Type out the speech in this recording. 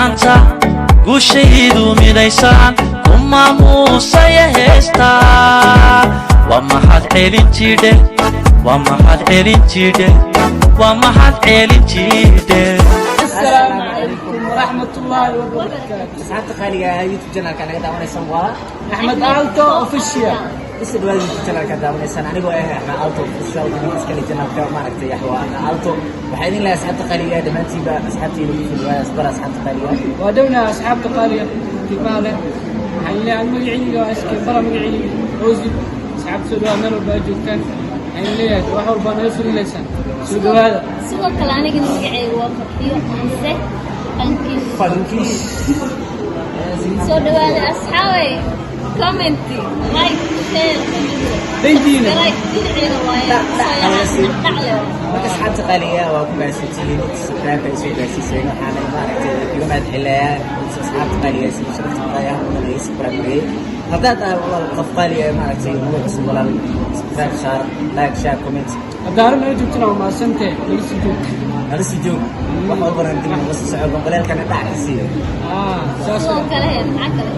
maanta guushaydu midaysaan uma muusaya heestaa waa mahad celin jidhe waa mahad celin jidhe waa mahad celin jidhe. السلام عليكم ورحمة الله وبركاته. سعادة خالية يوتيوب channel كان قاعد أعمل سوا أحمد ألتو أوفيشيال. بس دوال يوتيوب channel كان أعمل سنة أنا بقى أحمد ألتو أوفيشيال كان يسكلي channel كان ما نكتي يحوى أنا ألتو وحيدين لها سعادة خالية دمانتي بقى سعادتي في الواس برا سعادة خالية ودونا أصحاب قرية في بالة حلي عن مقعي وأسكن برا مقعي عوزي أصحاب سودان نرو باجو كان حلي وحور بنيسون لسان سودو هذا. sidoo kale anigana magacaygu waa farxiyo xamse فانكيش soo dhawaada asxaabay commenti like share ديدينا. dhinaceyga waaye marka saxaabta qaaliga waa ku baasatihiin subscribe ay soo gaarsiiseen waxaana maaragtay iga mahad celinayaa saxaabta qaaliga si subscribe una ay subscribe haddaad qof qaaliga maaragtay ugu cusub walaal subscribe share like share comment الدار ما جبتنا وما سنتين لسه جوك. nala joog wax walba inta la soo socdo baleelkana dhac ka siiyo ساسا. sidoo kale maxaa kale